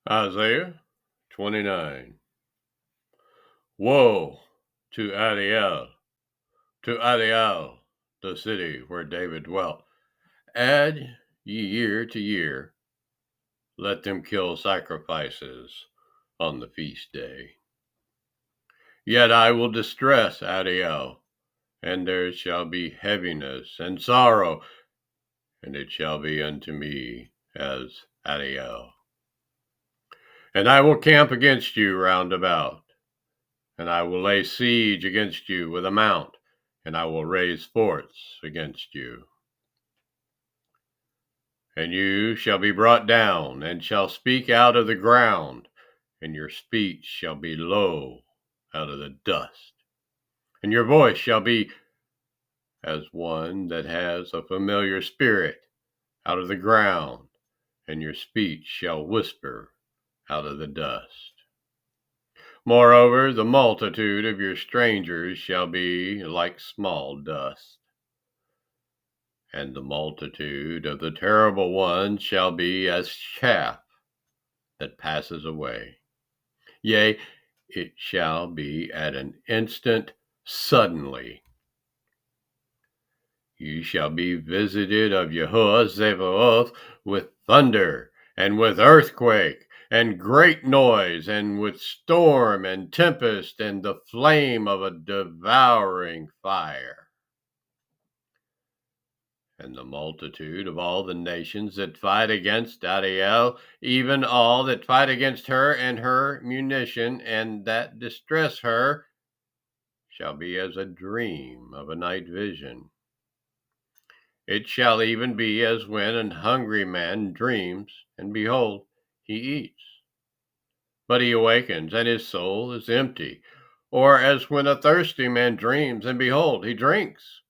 Isaiah 29. Woe to Adiel, the city where David dwelt. Add ye year to year, let them kill sacrifices on the feast day. Yet I will distress Adiel, and there shall be heaviness and sorrow, and it shall be unto me as Adiel. And I will camp against you round about, and I will lay siege against you with a mount, and I will raise forts against you. And you shall be brought down, and shall speak out of the ground, and your speech shall be low out of the dust. And your voice shall be as one that has a familiar spirit out of the ground, and your speech shall whisper out of the dust. Moreover, the multitude of your strangers shall be like small dust, and the multitude of the terrible ones shall be as chaff that passes away. Yea, it shall be at an instant suddenly. You shall be visited of YAHUAH with thunder, and with earthquake, and great noise, and with storm and tempest, and the flame of a devouring fire. And the multitude of all the nations that fight against Adiel, even all that fight against her and her munition, and that distress her, shall be as a dream of a night vision. It shall even be as when an hungry man dreams, and behold, he eats. But he awakens, and his soul is empty. Or as when a thirsty man dreams, and behold, he drinks.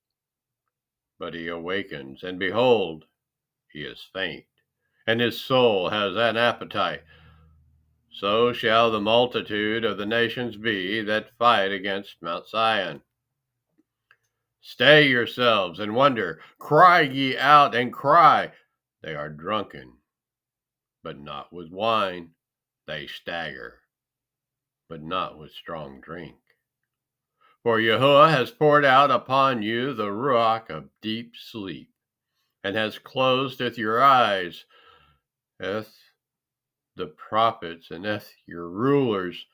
But he awakens, and behold, he is faint, and his soul has an appetite. So shall the multitude of the nations be that fight against Mount Zion. Stay yourselves and wonder, cry ye out and cry. They are drunken, but not with wine. They stagger, but not with strong drink. For YAHUAH has poured out upon you the ruach of deep sleep, and has closed your eyes, eth the prophets, and eth your rulers,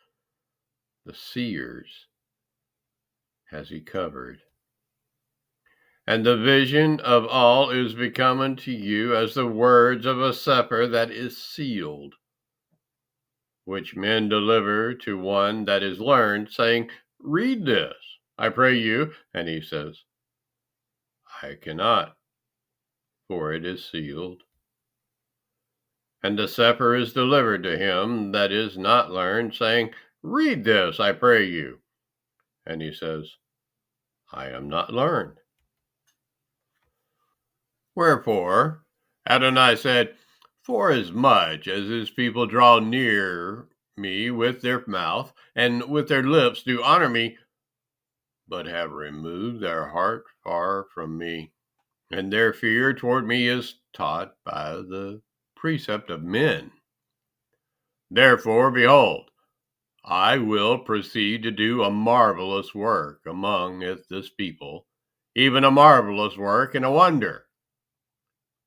the seers, has he covered. And the vision of all is become unto you as the words of a Cepher that is sealed, which men deliver to one that is learned, saying, Read this, I pray you. And he says, I cannot, for it is sealed. And the Cepher is delivered to him that is not learned, saying, Read this, I pray you. And he says, I am not learned. Wherefore Adonai said, Forasmuch as his people draw near me with their mouth, and with their lips do honor me, but have removed their heart far from me, and their fear toward me is taught by the precept of men. Therefore, behold, I will proceed to do a marvelous work among this people, even a marvelous work and a wonder.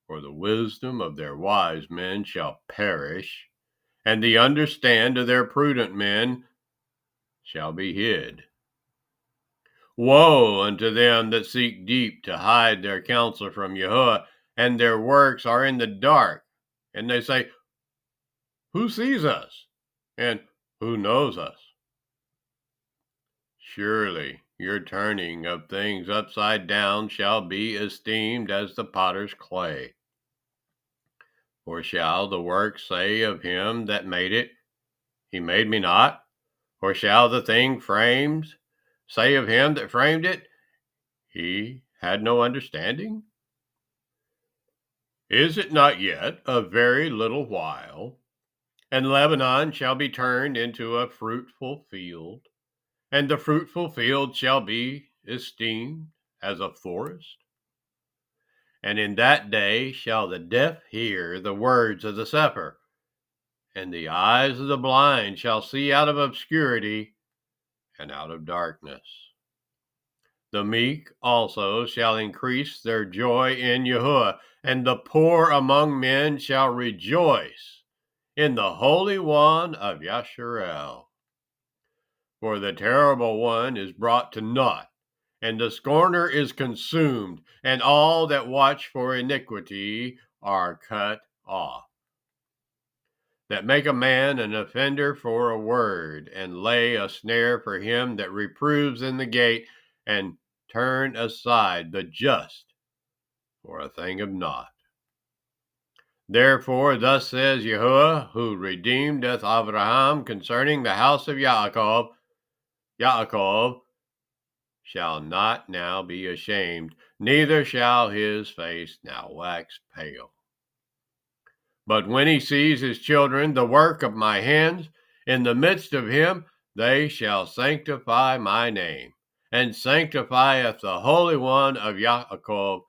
For the wisdom of their wise men shall perish, and the understand of their prudent men shall be hid. Woe unto them that seek deep to hide their counsel from YAHUAH, and their works are in the dark. And they say, Who sees us? And who knows us? Surely your turning of things upside down shall be esteemed as the potter's clay. Or shall the work say of him that made it, He made me not? Or shall the thing framed say of him that framed it, He had no understanding? Is it not yet a very little while, and Lebanon shall be turned into a fruitful field, and the fruitful field shall be esteemed as a forest? And in that day shall the deaf hear the words of the Cepher, and the eyes of the blind shall see out of obscurity and out of darkness. The meek also shall increase their joy in Yahuwah, and the poor among men shall rejoice in the Holy One of Yasharel. For the terrible one is brought to naught, and the scorner is consumed, and all that watch for iniquity are cut off. That make a man an offender for a word, and lay a snare for him that reproves in the gate, and turn aside the just for a thing of naught. Therefore, thus says Yahuwah, who redeemed Abraham concerning the house of Yaakov, Yaakov shall not now be ashamed, neither shall his face now wax pale. But when he sees his children, the work of my hands, in the midst of him, they shall sanctify my name, and sanctifieth the Holy One of Yaakov,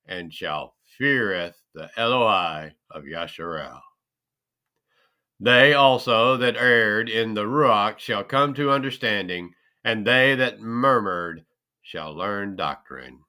and shall feareth the Eloi of Yasharel. They also that erred in the Ruach shall come to understanding, and they that murmured shall learn doctrine.